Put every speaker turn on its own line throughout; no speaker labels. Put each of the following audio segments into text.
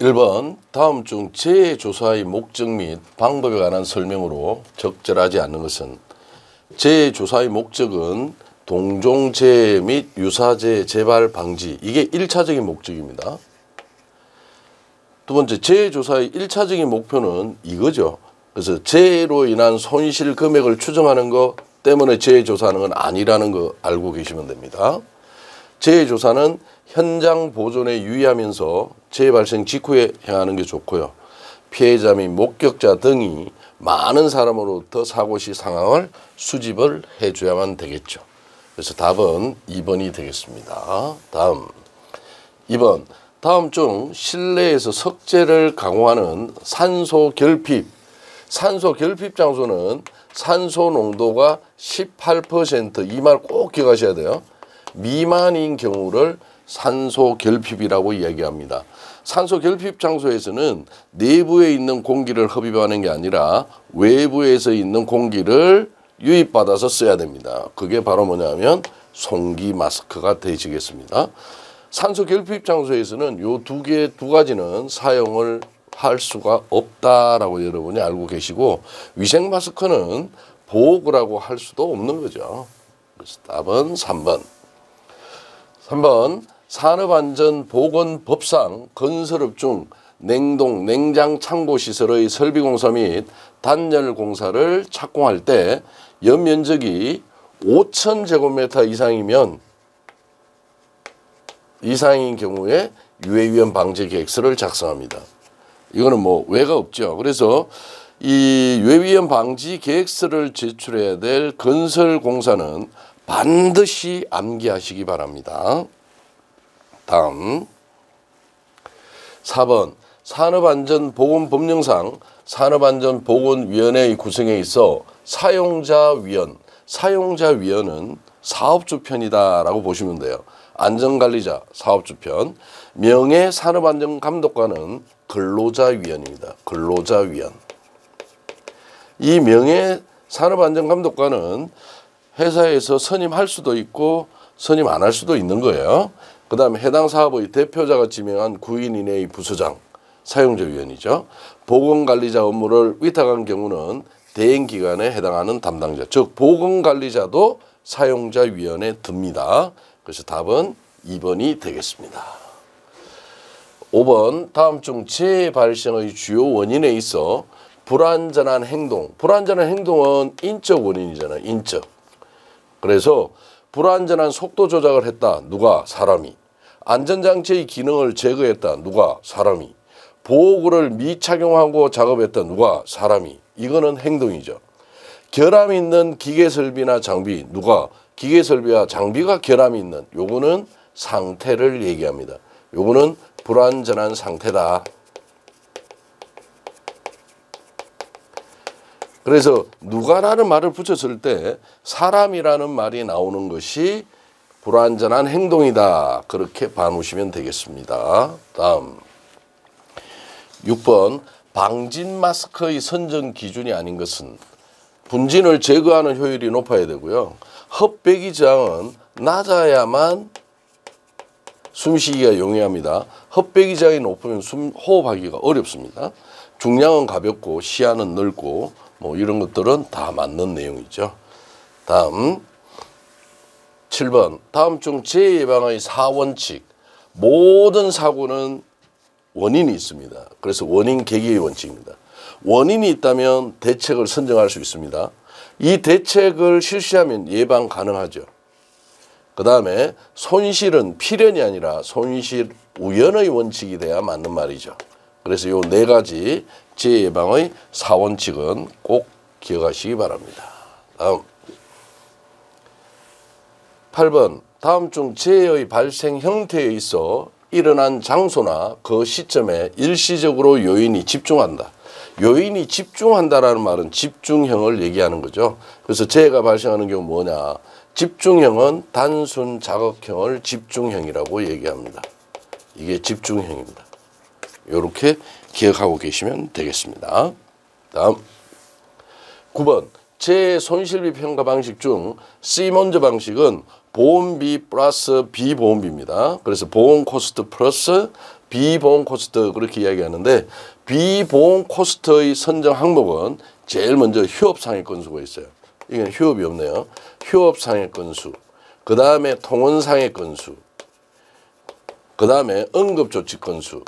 1번 다음 중 재해 조사의 목적 및 방법에 관한 설명으로 적절하지 않는 것은 재해 조사의 목적은 동종재해 및 유사재해 재발 방지, 이게 1차적인 목적입니다. 두 번째, 재해 조사의 1차적인 목표는 이거죠. 그래서 재해로 인한 손실 금액을 추정하는 것 때문에 재해 조사하는 건 아니라는 거 알고 계시면 됩니다. 재해 조사는 현장 보존에 유의하면서 재해 발생 직후에 행하는 게 좋고요. 피해자 및 목격자 등이 많은 사람으로부터 사고 시 상황을 수집을 해줘야만 되겠죠. 그래서 답은 2번이 되겠습니다. 다음 2번, 다음 중 실내에서 석재를 가공하는 산소 결핍 장소는 산소 농도가 18% 이 말 꼭 기억하셔야 돼요. 미만인 경우를 산소 결핍이라고 이야기합니다. 산소 결핍 장소에서는 내부에 있는 공기를 흡입하는 게 아니라 외부에서 있는 공기를 유입받아서 써야 됩니다. 그게 바로 뭐냐면 송기 마스크가 되시겠습니다. 산소 결핍 장소에서는 요 두 가지는 사용을 할 수가 없다라고 여러분이 알고 계시고, 위생 마스크는 보호구라고 할 수도 없는 거죠. 그래서 답은 3번. 3번, 산업안전보건법상 건설업 중 냉동, 냉장 창고 시설의 설비공사 및 단열공사를 착공할 때 연면적이 5,000제곱미터 이상인 경우에 유해위험 방지 계획서를 작성합니다. 이거는 뭐 외가 없죠. 그래서 이 유해위험 방지 계획서를 제출해야 될 건설공사는 반드시 암기하시기 바랍니다. 다음 4번, 산업안전보건법령상 산업안전보건위원회의 구성에 있어 사용자위원은 사업주편이다라고 보시면 돼요. 안전관리자, 사업주편, 명예산업안전감독관은 근로자위원입니다. 근로자위원. 이 명예산업안전감독관은 회사에서 선임할 수도 있고 선임 안 할 수도 있는 거예요. 그 다음에 해당 사업의 대표자가 지명한 9인 이내의 부서장, 사용자위원이죠. 보건관리자 업무를 위탁한 경우는 대행기관에 해당하는 담당자, 즉 보건관리자도 사용자위원회에 듭니다. 그래서 답은 2번이 되겠습니다. 5번, 다음 중 재해 발생의 주요 원인에 있어 불안전한 행동은 인적 원인이잖아요. 인적. 그래서 불안전한 속도 조작을 했다. 누가? 사람이. 안전장치의 기능을 제거했다. 누가? 사람이. 보호구를 미착용하고 작업했다. 누가? 사람이. 이거는 행동이죠. 결함 있는 기계설비나 장비. 누가? 기계설비와 장비가 결함이 있는, 요거는 상태를 얘기합니다. 요거는 불안전한 상태다. 그래서 누가라는 말을 붙였을 때 사람이라는 말이 나오는 것이 불안전한 행동이다. 그렇게 봐놓으시면 되겠습니다. 다음 6번, 방진 마스크의 선정 기준이 아닌 것은 분진을 제거하는 효율이 높아야 되고요. 흡배기 저항은 낮아야만 숨쉬기가 용이합니다. 흡배기 저항이 높으면 호흡하기가 어렵습니다. 중량은 가볍고 시야는 넓고 뭐 이런 것들은 다 맞는 내용이죠. 다음 7번, 다음 중 재해 예방의 4원칙. 모든 사고는 원인이 있습니다. 그래서 원인 계기의 원칙입니다. 원인이 있다면 대책을 선정할 수 있습니다. 이 대책을 실시하면 예방 가능하죠. 그 다음에 손실은 필연이 아니라 손실 우연의 원칙이 돼야 맞는 말이죠. 그래서 요 4가지 재해 예방의 4원칙은 꼭 기억하시기 바랍니다. 다음 8번, 다음 중 재해의 발생 형태에 있어 일어난 장소나 그 시점에 일시적으로 요인이 집중한다. 요인이 집중한다라는 말은 집중형을 얘기하는 거죠. 그래서 재해가 발생하는 경우 뭐냐? 집중형은 단순 자극형을 집중형이라고 얘기합니다. 이게 집중형입니다. 이렇게 기억하고 계시면 되겠습니다. 다음 9번, 재해 손실비 평가 방식 중 시몬즈 방식은 보험비 플러스 비보험비입니다. 그래서 보험 코스트 플러스 비보험 코스트 그렇게 이야기하는데 비보험 코스트의 선정 항목은 제일 먼저 휴업상해 건수가 있어요. 이건 휴업이 없네요. 휴업상해 건수, 그 다음에 통원상해 건수, 그 다음에 응급조치 건수,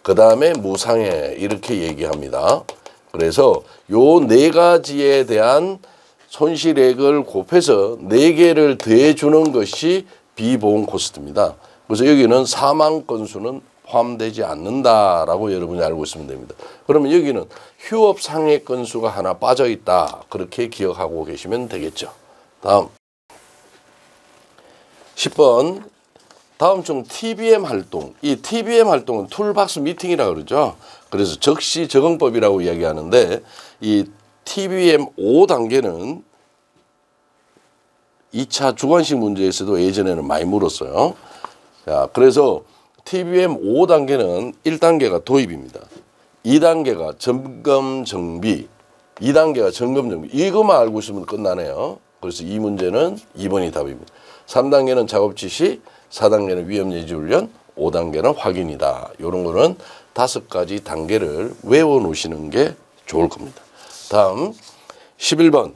그 다음에 무상해 이렇게 얘기합니다. 그래서 요 네 가지에 대한 손실액을 곱해서 4개를 더해주는 것이 비보험 코스트입니다. 그래서 여기는 사망 건수는 포함되지 않는다라고 여러분이 알고 있으면 됩니다. 그러면 여기는 휴업 상해 건수가 하나 빠져 있다. 그렇게 기억하고 계시면 되겠죠. 다음 10번 다음 중 TBM 활동. 이 TBM 활동은 툴박스 미팅이라고 그러죠. 그래서 적시 적응법이라고 이야기하는데 이 TBM 5단계는 2차 주관식 문제에서도 예전에는 많이 물었어요. 자, 그래서 TBM 5단계는 1단계가 도입입니다. 2단계가 점검 정비, 2단계가 점검 정비. 이것만 알고 있으면 끝나네요. 그래서 이 문제는 2번이 답입니다. 3단계는 작업 지시, 4단계는 위험 예지 훈련, 5단계는 확인이다. 이런 거는 5가지 단계를 외워 놓으시는 게 좋을 겁니다. 다음 11번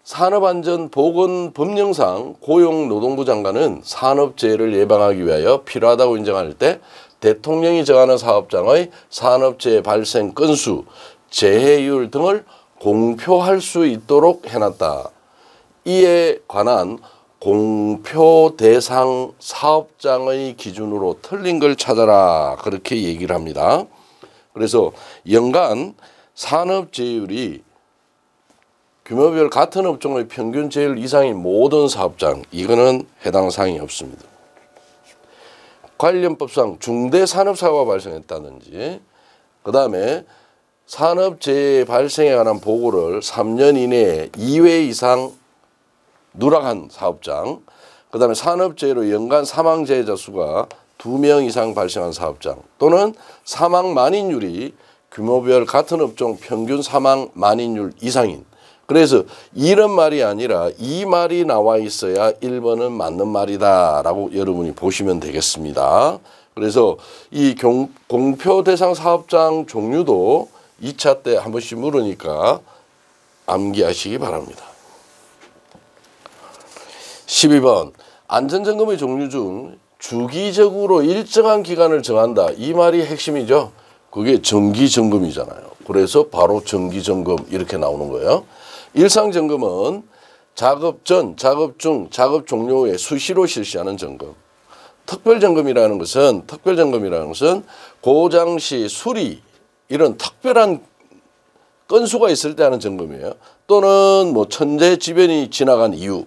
산업안전보건법령상 고용노동부 장관은 산업재해를 예방하기 위하여 필요하다고 인정할 때 대통령이 정하는 사업장의 산업재해 발생 건수, 재해율 등을 공표할 수 있도록 해놨다. 이에 관한 공표 대상 사업장의 기준으로 틀린 걸 찾아라. 그렇게 얘기를 합니다. 그래서 연간 산업재해율이 규모별 같은 업종의 평균 재율 이상인 모든 사업장, 이거는 해당 사항이 없습니다. 관련법상 중대산업사고가 발생했다든지, 그 다음에 산업재해 발생에 관한 보고를 3년 이내에 2회 이상 누락한 사업장, 그 다음에 산업재해로 연간 사망재해자 수가 2명 이상 발생한 사업장, 또는 사망 만인율이 규모별 같은 업종 평균 사망 만인율 이상인. 그래서 이런 말이 아니라 이 말이 나와 있어야 1번은 맞는 말이다 라고 여러분이 보시면 되겠습니다. 그래서 이 공표 대상 사업장 종류도 2차 때 한 번씩 물으니까 암기하시기 바랍니다. 12번 안전점검의 종류 중 주기적으로 일정한 기간을 정한다. 이 말이 핵심이죠. 그게 정기점검이잖아요. 그래서 바로 정기점검 이렇게 나오는 거예요. 일상점검은 작업 전, 작업 중, 작업 종료 후에 수시로 실시하는 점검. 특별점검이라는 것은 고장 시 수리 이런 특별한 건수가 있을 때 하는 점검이에요. 또는 뭐 천재지변이 지나간 이후,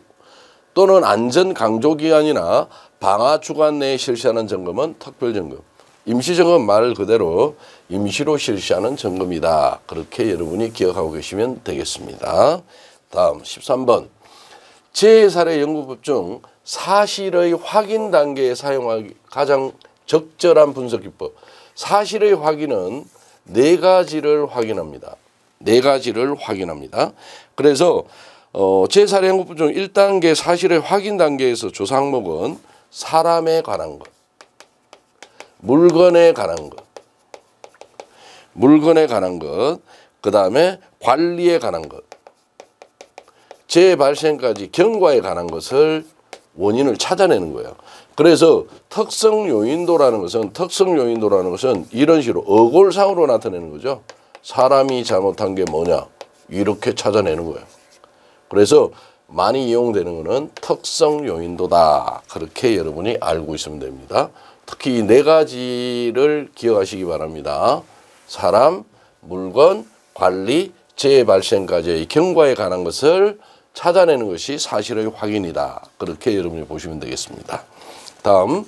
또는 안전 강조 기간이나 방화 주간 내에 실시하는 점검은 특별점검. 임시점검은 말 그대로 임시로 실시하는 점검이다. 그렇게 여러분이 기억하고 계시면 되겠습니다. 다음 13번 재해사례 연구법 중 사실의 확인 단계에 사용하기 가장 적절한 분석기법. 사실의 확인은 4가지를 확인합니다. 4가지를 확인합니다. 그래서 재해사례 연구법 중 1단계 사실의 확인 단계에서 조사 항목은 사람에 관한 것, 물건에 관한 것, 그 다음에 관리에 관한 것, 재해 발생까지 경과에 관한 것을 원인을 찾아내는 거예요. 그래서 특성 요인도라는 것은 이런 식으로 어골상으로 나타내는 거죠. 사람이 잘못한 게 뭐냐 이렇게 찾아내는 거예요. 그래서 많이 이용되는 것은 특성 요인도다. 그렇게 여러분이 알고 있으면 됩니다. 특히 이 4가지를 기억하시기 바랍니다. 사람, 물건, 관리, 재해 발생까지의 경과에 관한 것을 찾아내는 것이 사실의 확인이다. 그렇게 여러분이 보시면 되겠습니다. 다음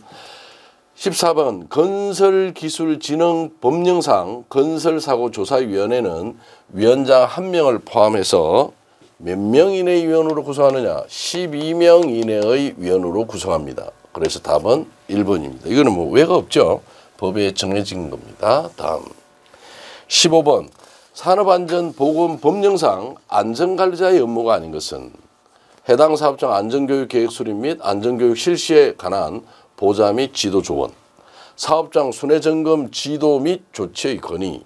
14번 건설기술진흥법령상 건설사고조사위원회는 위원장 1명을 포함해서 몇 명 이내의 위원으로 구성하느냐? 12명 이내의 위원으로 구성합니다. 그래서 답은 1번입니다. 이거는 뭐 왜가 없죠. 법에 정해진 겁니다. 다음 15번 산업안전보건법령상 안전관리자의 업무가 아닌 것은 해당 사업장 안전교육 계획 수립 및 안전교육 실시에 관한 보좌 및 지도 조언, 사업장 순회 점검 지도 및 조치의 건의,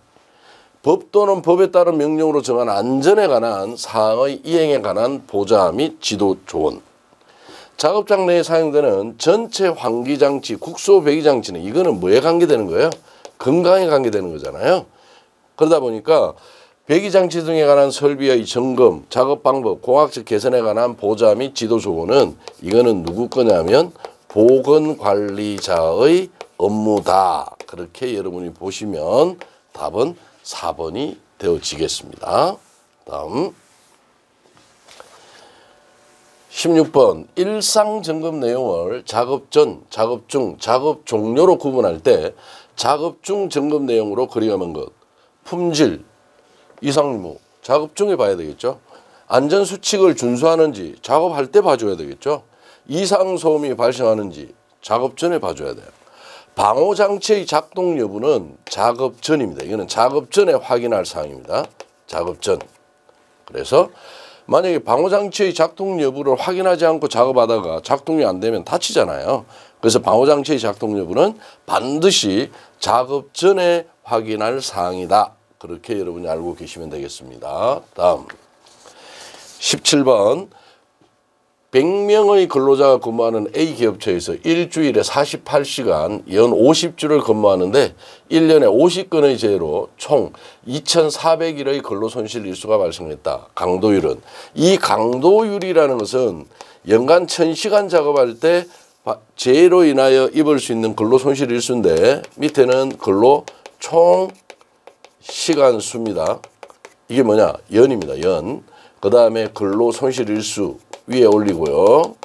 법 또는 법에 따른 명령으로 정한 안전에 관한 사항의 이행에 관한 보좌 및 지도 조언, 작업장 내에 사용되는 전체 환기장치, 국소 배기장치는 이거는 뭐에 관계되는 거예요? 건강에 관계되는 거잖아요. 그러다 보니까 배기장치 등에 관한 설비의 점검, 작업 방법, 공학적 개선에 관한 보좌 및 지도 조언은 이거는 누구 거냐면 보건관리자의 업무다. 그렇게 여러분이 보시면 답은 4번이 되어지겠습니다. 다음 16번 일상 점검 내용을 작업 전, 작업 중, 작업 종료로 구분할 때 작업 중 점검 내용으로 그리감한 것. 품질, 이상무, 작업 중에 봐야 되겠죠. 안전수칙을 준수하는지 작업할 때 봐줘야 되겠죠. 이상소음이 발생하는지 작업 전에 봐줘야 돼요. 방호장치의 작동 여부는 작업 전입니다. 이거는 작업 전에 확인할 사항입니다. 작업 전. 그래서 만약에 방호장치의 작동 여부를 확인하지 않고 작업하다가 작동이 안 되면 다치잖아요. 그래서 방호장치의 작동 여부는 반드시 작업 전에 확인할 사항이다. 그렇게 여러분이 알고 계시면 되겠습니다. 다음 17번 100명의 근로자가 근무하는 A 기업체에서 일주일에 48시간 연 50주를 근무하는데 1년에 50건의 재해로 총 2,400일의 근로손실 일수가 발생했다. 강도율은 이 강도율이라는 것은 연간 1,000시간 작업할 때 재해로 인하여 입을 수 있는 근로손실 일수인데 밑에는 근로 총 시간 수입니다. 이게 뭐냐? 연입니다. 연. 그 다음에 근로손실 일수 위에 올리고요.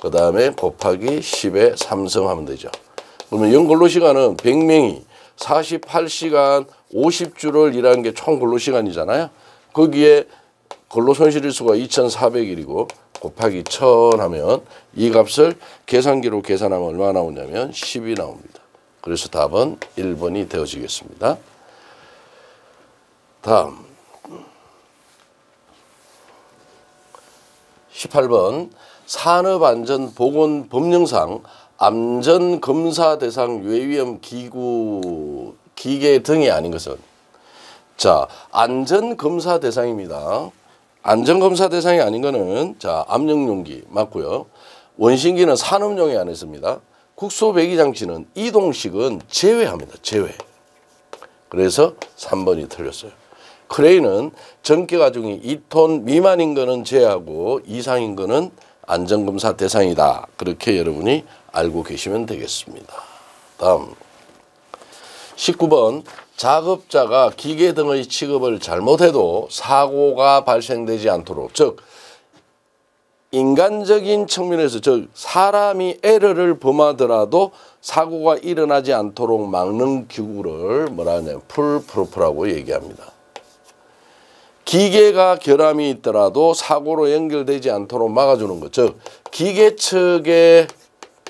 그 다음에 곱하기 10에 3승하면 되죠. 그러면 연근로시간은 100명이 48시간 50주를 일하는 게 총 근로시간이잖아요. 거기에 근로손실 일수가 2,400일이고 곱하기 1,000 하면 이 값을 계산기로 계산하면 얼마 나오냐면 10이 나옵니다. 그래서 답은 1번이 되어지겠습니다. 다음 18번 산업안전보건법령상 안전검사 대상 유해위험 기구, 기계 등이 아닌 것은 자 안전검사 대상입니다. 안전검사 대상이 아닌 거는 자 압력용기 맞고요. 원심기는 산업용에 안 했습니다. 국소배기장치는 이동식은 제외합니다. 제외. 그래서 3번이 틀렸어요. 크레인은 전기가 중이 2톤 미만인 거는 제외하고 이상인 거는 안전검사 대상이다. 그렇게 여러분이 알고 계시면 되겠습니다. 다음 19번 작업자가 기계 등의 취급을 잘못해도 사고가 발생되지 않도록 즉 인간적인 측면에서 즉 사람이 에러를 범하더라도 사고가 일어나지 않도록 막는 기구를 뭐라 하냐면 풀프루프라고 얘기합니다. 기계가 결함이 있더라도 사고로 연결되지 않도록 막아주는 것, 즉 기계 측에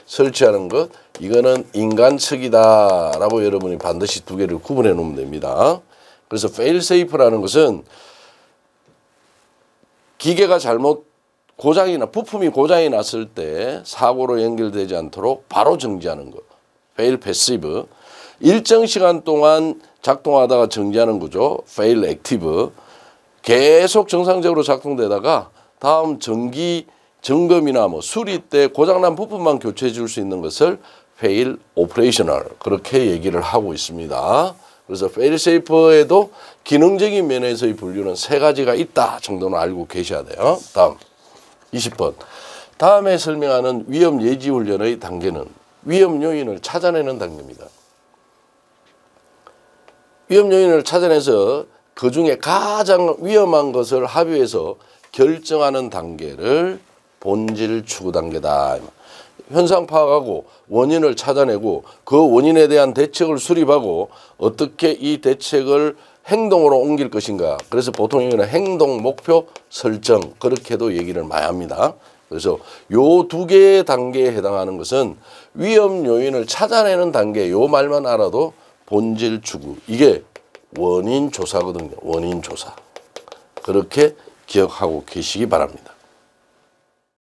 설치하는 것, 이거는 인간 측이다라고 여러분이 반드시 두 개를 구분해 놓으면 됩니다. 그래서 fail-safe라는 것은 기계가 잘못 고장이나 부품이 고장이 났을 때 사고로 연결되지 않도록 바로 정지하는 것, fail-passive. 일정 시간 동안 작동하다가 정지하는 거죠, fail-active. 계속 정상적으로 작동되다가 다음 정기 점검이나 뭐 수리 때 고장난 부품만 교체해 줄 수 있는 것을 fail operational 그렇게 얘기를 하고 있습니다. 그래서 fail safe에도 기능적인 면에서의 분류는 세 가지가 있다 정도는 알고 계셔야 돼요. 다음 20번 다음에 설명하는 위험 예지 훈련의 단계는 위험 요인을 찾아내는 단계입니다. 위험 요인을 찾아내서 그 중에 가장 위험한 것을 합의해서 결정하는 단계를 본질 추구 단계다. 현상 파악하고 원인을 찾아내고 그 원인에 대한 대책을 수립하고 어떻게 이 대책을 행동으로 옮길 것인가. 그래서 보통 이거는 행동 목표 설정 그렇게도 얘기를 많이 합니다. 그래서 요 두 개의 단계에 해당하는 것은 위험 요인을 찾아내는 단계 요 말만 알아도 본질 추구 이게 원인 조사거든요. 원인 조사. 그렇게 기억하고 계시기 바랍니다.